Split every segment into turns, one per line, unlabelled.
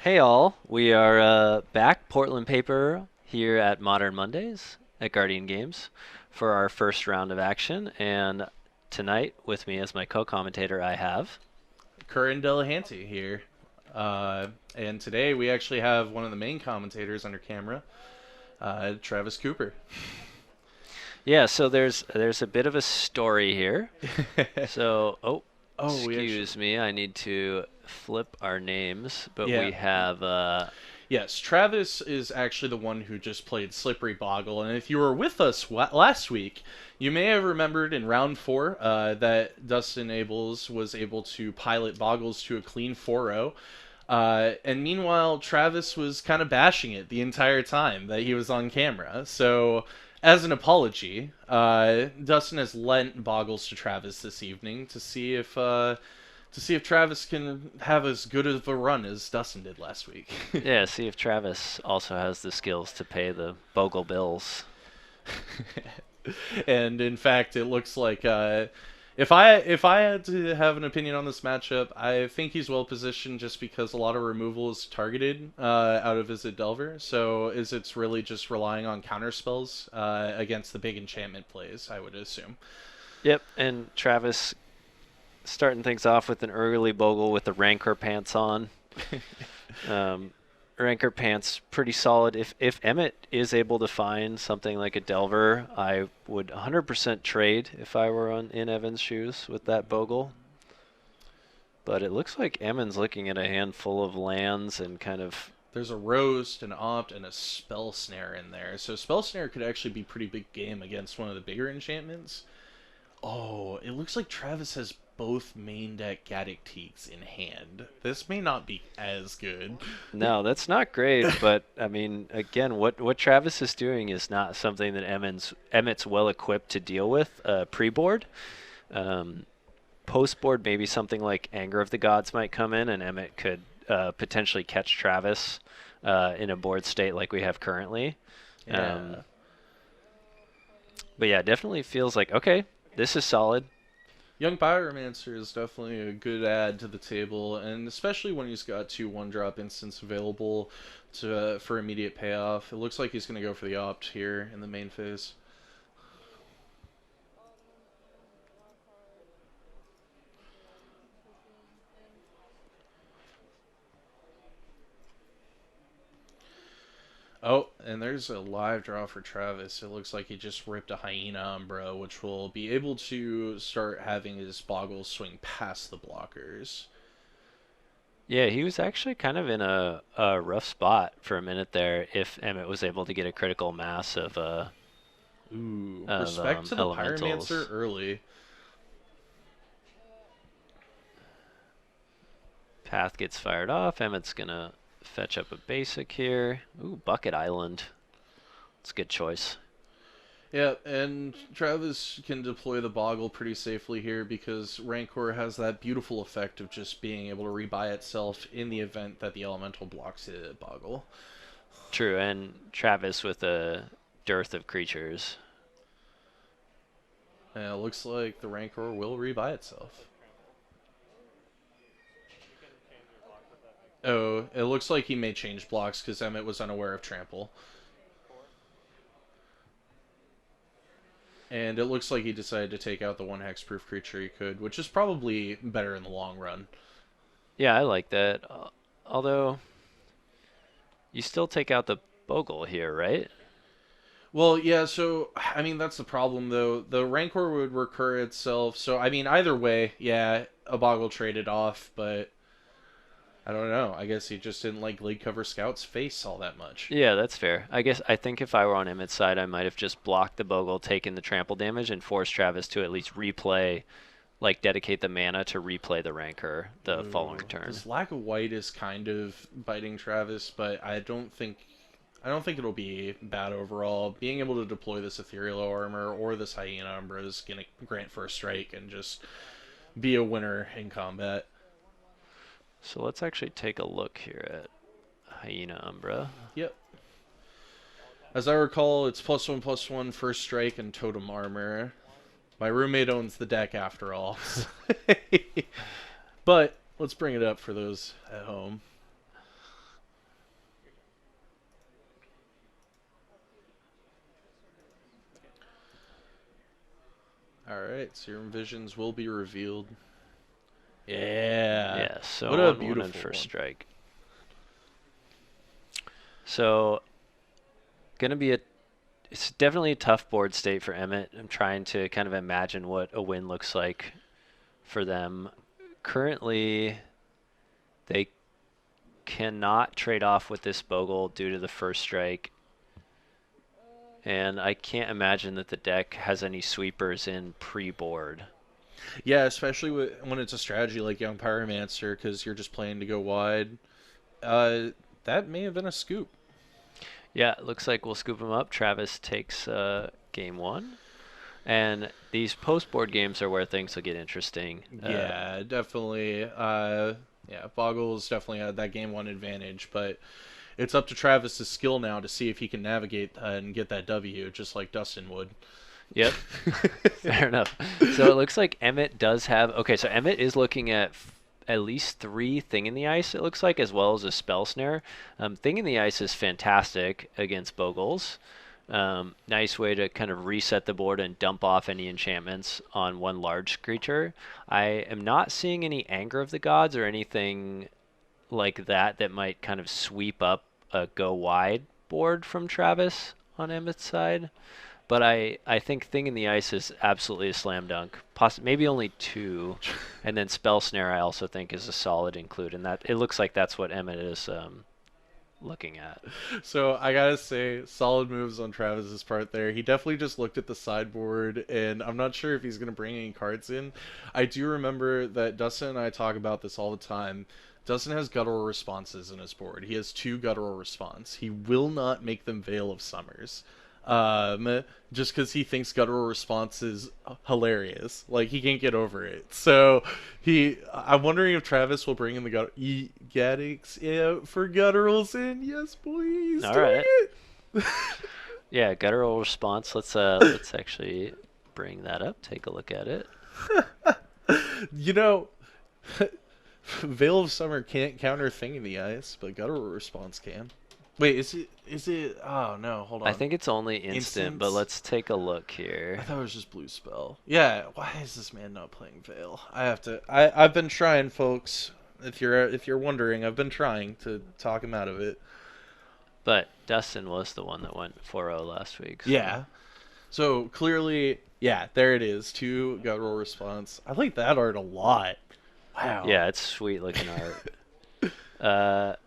Hey all, we are back, Portland Paper, here at Modern Mondays at Guardian Games for our first round of action. And tonight, with me as my co-commentator, I have.
Curran Delahanty here. And today we actually have one of the main commentators under camera, Travis Cooper.
Yeah, so there's a bit of a story here. So,
Oh, we actually.
excuse me, I need to flip our names, but
Yeah.
we have
Yes, Travis is actually the one who just played Slippery Boggle. And if you were with us last week, you may have remembered in round four that Dustin Ables was able to pilot Boggles to a clean 4-0. And meanwhile, Travis was kind of bashing it the entire time that he was on camera. So, as an apology, Dustin has lent Boggles to Travis this evening to see if Travis can have as good of a run as Dustin did last week.
yeah, see if Travis also has the skills to pay the Bogle bills.
And in fact, it looks like if I had to have an opinion on this matchup, I think he's well positioned just because a lot of removal is targeted out of Izzet Delver. So Izzet's really just relying on counter spells against the big enchantment plays, I would assume.
Yep, and Travis starting things off with an early Bogle with the Rancor pants on. Um, Rancor pants pretty solid. If Emmett is able to find something like a Delver, I would 100% trade if I were in Evan's shoes with that Bogle. But it looks like Emin's looking at a handful of lands and kind of.
There's a roast, an opt, and a spell snare in there. So spell snare could actually be pretty big game against one of the bigger enchantments. Oh, it looks like Travis has both main deck Gaddock Teaks in hand. This may not be as good.
No, that's not great. But I mean, again, what Travis is doing is not something that Emmett's well equipped to deal with pre-board. Um, Post-board, maybe something like Anger of the Gods might come in, and Emmett could potentially catch Travis in a board state like we have currently. Um,
Yeah.
but yeah, definitely feels like okay, this is solid.
Young Pyromancer is definitely a good add to the table, and especially when he's got two one-drop instants available for immediate payoff. It looks like he's going to go for the opt here in the main phase. Oh, and there's a live draw for Travis. It looks like he just ripped a Hyena Umbra, which will be able to start having his Boggles swing past the blockers.
Yeah, he was actually kind of in a rough spot for a minute there. If Emmett was able to get a critical mass
Ooh,
of
respect to the Pyromancer
elementals.
early.
Path gets fired off. Emmett's gonna fetch up a basic here. Ooh, Bucket Island. It's a good choice.
Yeah, and Travis can deploy the Boggle pretty safely here because Rancor has that beautiful effect of just being able to rebuy itself in the event that the Elemental blocks it at Boggle.
True, and Travis with a dearth of creatures.
And it looks like the Rancor will rebuy itself. Oh, it looks like he may change blocks because Emmett was unaware of Trample. And it looks like he decided to take out the one hexproof creature he could, which is probably better in the long run.
Yeah, I like that. Although you still take out the Bogle here, right?
Well, yeah, so I mean that's the problem though. The Rancor would recur itself, so I mean either way, yeah, a Boggle traded off, but I don't know. I guess he just didn't like League Cover Scout's face all that much.
Yeah, that's fair. I think if I were on Emmett's side, I might have just blocked the Bogle, taken the trample damage, and forced Travis to at least replay, like dedicate the mana to replay the Rancor the following
Ooh,
turn.
this lack of white is kind of biting Travis, but I don't think it'll be bad overall. Being able to deploy this Ethereal Armor or this Hyena Umbra is gonna grant first strike and just be a winner in combat.
So let's actually take a look here at Hyena Umbra.
Yep. As I recall, it's +1/+1 first strike and totem armor. My roommate owns the deck after all. But let's bring it up for those at home. All right, Serum Visions will be revealed. Yeah.
Yeah,
What
so
a
1/1 and
beautiful
first
one.
strike. So gonna be it's definitely a tough board state for Emmett. I'm trying to kind of imagine what a win looks like for them. Currently, they cannot trade off with this Bogle due to the first strike. And I can't imagine that the deck has any sweepers in pre-board.
Yeah, especially when it's a strategy like Young Pyromancer, because you're just playing to go wide. Uh, that may have been a scoop.
Yeah, it looks like we'll scoop him up. Travis takes game one. And these post-board games are where things will get interesting.
Yeah, definitely. Yeah, Bogles definitely had that game one advantage, but it's up to Travis's skill now to see if he can navigate and get that W, just like Dustin would.
Yep, fair enough. So it looks like Emmett does have. Okay, so Emmett is looking at at least 3 Thing in the Ice, it looks like, as well as a Spell Snare. Thing in the Ice is fantastic against Bogles. Nice way to kind of reset the board and dump off any enchantments on one large creature. I am not seeing any Anger of the Gods or anything like that that might kind of sweep up a go wide board from Travis on Emmett's side. But I think Thing in the Ice is absolutely a slam dunk. Maybe only 2, and then Spell Snare I also think is a solid include, and that it looks like that's what Emmett is looking at.
So I gotta say, solid moves on Travis's part there. He definitely just looked at the sideboard, and I'm not sure if he's gonna bring any cards in. I do remember that Dustin and I talk about this all the time. Dustin has guttural responses in his board. He has 2 guttural response. He will not make them Veil of Summers. Just because he thinks guttural response is hilarious. Like, he can't get over it. So, I'm wondering if Travis will bring in the Gadix for gutturals in. Yes, please.
All
Do
right.
it.
Yeah, guttural response. Let's actually bring that up. Take a look at it.
You know, Veil of Summer can't counter Thing in the Ice, but guttural response can. Wait, is it? Oh no, hold on.
I think it's only instant, but let's take a look
I
here.
thought it was just blue spell. Yeah, why is this man not playing Veil? I have to. I've been trying, folks. If you're wondering, I've been trying to talk him out of it.
But Dustin was the one that went 4-0 last week. So.
Yeah. So clearly, yeah, there it is. 2 guttural response. I like that art a lot. Wow.
Yeah, it's sweet looking art.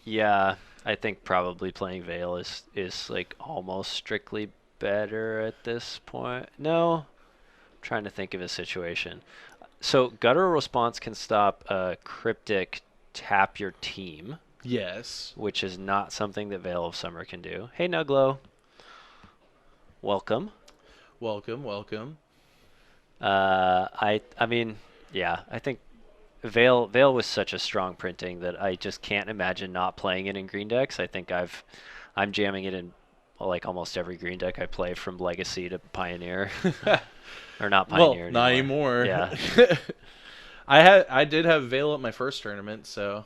Yeah. I think probably playing Veil is like almost strictly better at this point. No, I'm trying to think of a situation. So guttural response can stop a cryptic tap your team,
Yes.
which is not something that Veil of Summer can do. Hey Nuglo, welcome.
Welcome, welcome.
I mean, yeah, I think Veil was such a strong printing that I just can't imagine not playing it in green decks. I think I'm jamming it in like almost every green deck I play from Legacy to Pioneer. Or not Pioneer
Well, not
anymore.
anymore.
Yeah.
I did have Veil at my first tournament, so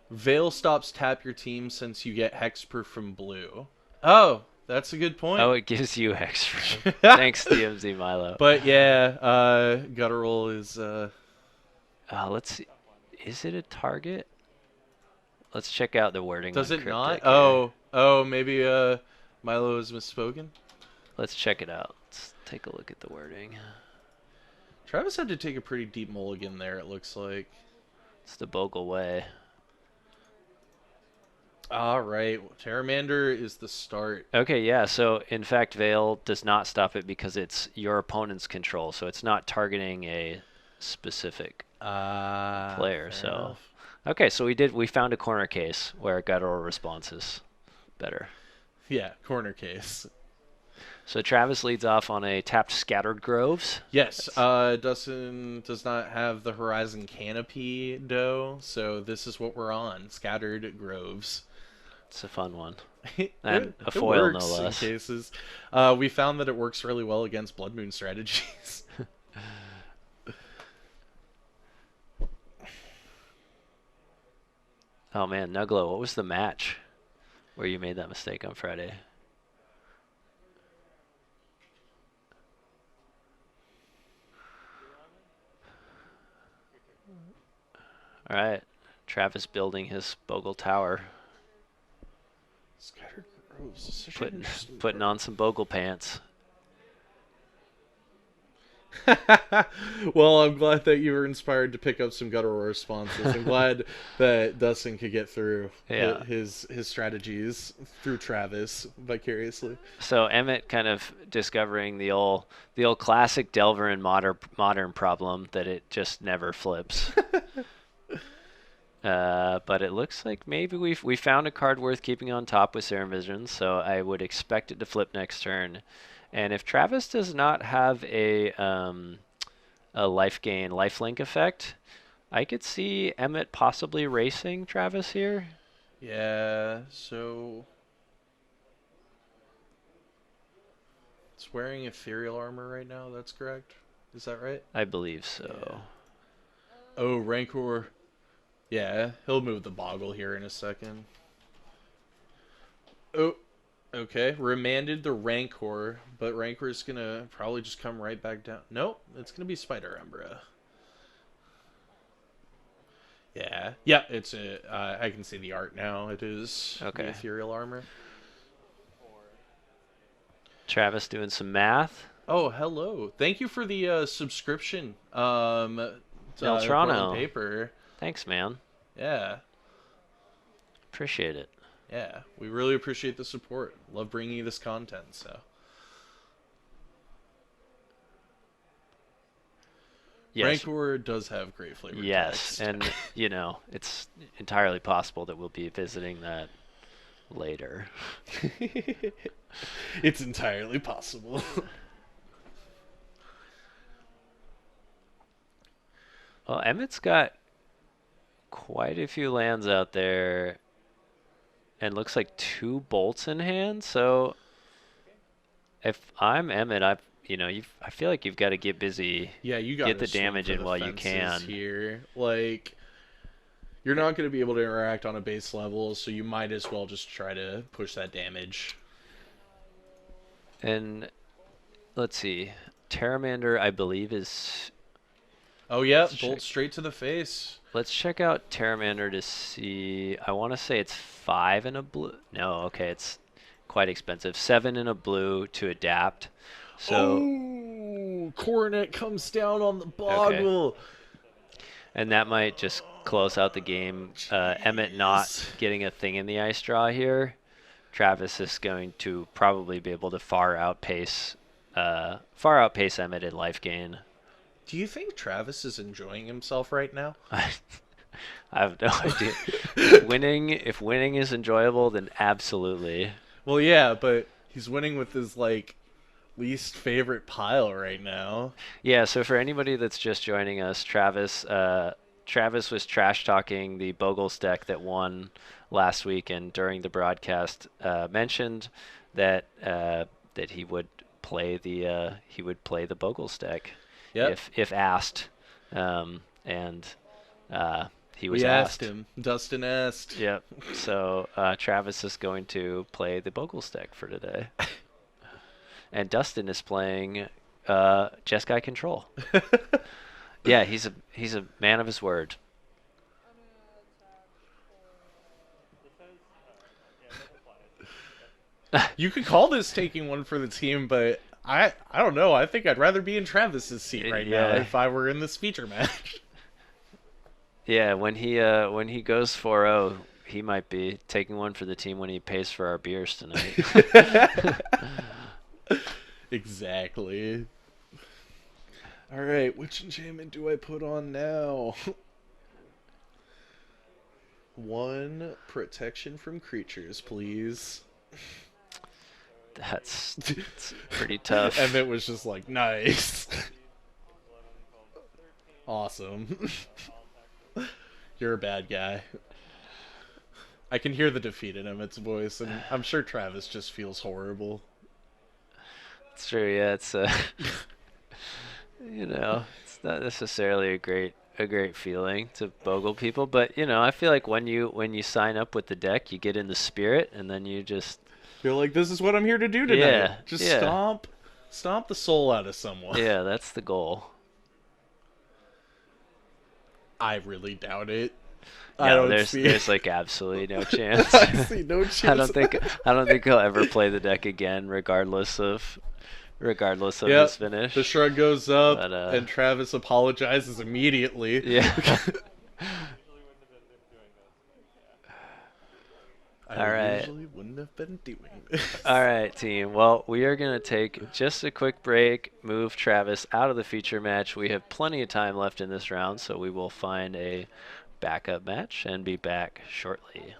Veil stops tap your team since you get hexproof from blue. Oh, that's a good point.
Oh, it gives you extra. Thanks, DMZ Milo.
But yeah, guttural is
Let's see. Is it a target? Let's check out the wording.
does
on
it not?
Cryptic
Oh, maybe Milo is misspoken.
Let's check it out. Let's take a look at the wording.
Travis had to take a pretty deep mulligan there, it looks like.
It's the Bogle way.
All right, Terramander is the start.
Okay, yeah. So in fact, Veil does not stop it because it's your opponent's control. So it's not targeting a specific player. So
enough.
okay, so we found a corner case where guttural response is better.
Yeah, corner case.
So Travis leads off on a tapped Scattered Groves.
Yes, Dustin does not have the Horizon Canopy dough, so this is what we're on, Scattered Groves.
It's a fun one.
it,
And a
it
foil,
works
no less.
in cases. We found that it works really well against Blood Moon strategies.
Oh man, Nuglo, what was the match where you made that mistake on Friday? All right. Travis building his Bogle Tower,
Scattered Groves is such an
putting
interesting
putting
card.
on some Bogle pants.
Well, I'm glad that you were inspired to pick up some guttural responses. I'm glad that Dustin could get through
Yeah.
his strategies through Travis vicariously.
So Emmett kind of discovering the old classic Delver and modern problem that it just never flips. But it looks like maybe we found a card worth keeping on top with Serum Vision, so I would expect it to flip next turn. And if Travis does not have a life gain lifelink effect, I could see Emmett possibly racing Travis here.
Yeah, so it's wearing ethereal armor right now. That's correct. Is that right?
I believe
Yeah.
so.
Oh, Rancor. Yeah, he'll move the Boggle here in a second. Oh, okay. Remanded the Rancor, but Rancor's gonna probably just come right back down. Nope, it's gonna be Spider Umbra. Yeah, yeah. It's a. I can see the art now. It is the
Okay.
ethereal armor.
Travis doing some math.
Oh, hello. Thank you for the subscription.
Del
To Portland
Toronto.
Paper.
Thanks, man.
Yeah,
Appreciate it.
yeah. We really appreciate the support. Love bringing you this content. So.
Yes.
Rancor does have great flavored
Yes,
text.
and it's entirely possible that we'll be visiting that later.
It's entirely possible.
Well, Emmett's got quite a few lands out there, and looks like two bolts in hand. So if I'm Emmett, I feel like you've got to get busy,
Yeah, you got
get
to
the
swing
damage
for
in
the
while you
fences
can.
here. Like, you're not going to be able to interact on a base level, so you might as well just try to push that damage.
And let's see, Terramander, I believe is.
Oh, yeah,
Let's
bolt
check.
straight to the face.
Let's check out Terramander to see. I want to say it's 5 in a blue. No, okay, it's quite expensive. 7 in a blue to adapt. So,
Oh, Coronet comes down on the
okay.
Boggle.
And that might just close out the game. Emmett not
Jeez.
getting a thing in the ice draw here. Travis is going to probably be able to far outpace Emmett in life gain.
Do you think Travis is enjoying himself right now?
I have no idea. If winning is enjoyable, then absolutely.
Well, yeah, but he's winning with his like least favorite pile right now.
Yeah. So for anybody that's just joining us, Travis was trash talking the Bogles deck that won last week, and during the broadcast mentioned that he would play the Bogles deck
Yep.
if asked, and he was
We asked
asked.
him. Dustin asked.
Yep. So Travis is going to play the Bogles deck for today, and Dustin is playing Jeskai Control. Yeah, he's a man of his word.
You could call this taking one for the team, but I don't know. I think I'd rather be in Travis's seat right now
Yeah.
if I were in this feature match.
Yeah, when he goes 4-0, he might be taking one for the team when he pays for our beers tonight.
Exactly. All right, which enchantment do I put on now? One protection from creatures, please.
That's pretty tough.
Emmett was just like, nice. Awesome. You're a bad guy. I can hear the defeat in Emmett's voice, and I'm sure Travis just feels horrible.
It's true. Yeah, it's it's not necessarily a great feeling to bogle people, but I feel like when you sign up with the deck, you get in the spirit, and then you just
You're like, this is what I'm here to do tonight.
yeah
Just
yeah
stomp the soul out of someone.
yeah that's the goal.
I really doubt it. I
No,
don't
there's
see.
there's like absolutely no chance.
I see no
I
chance.
don't think he'll ever play the deck again, regardless of
Yep.
his finish.
The shrug goes up,
But
and Travis apologizes immediately.
yeah.
I
All right.
usually wouldn't have been doing this.
All right, team. Well, we are going to take just a quick break, move Travis out of the feature match. We have plenty of time left in this round, so we will find a backup match and be back shortly.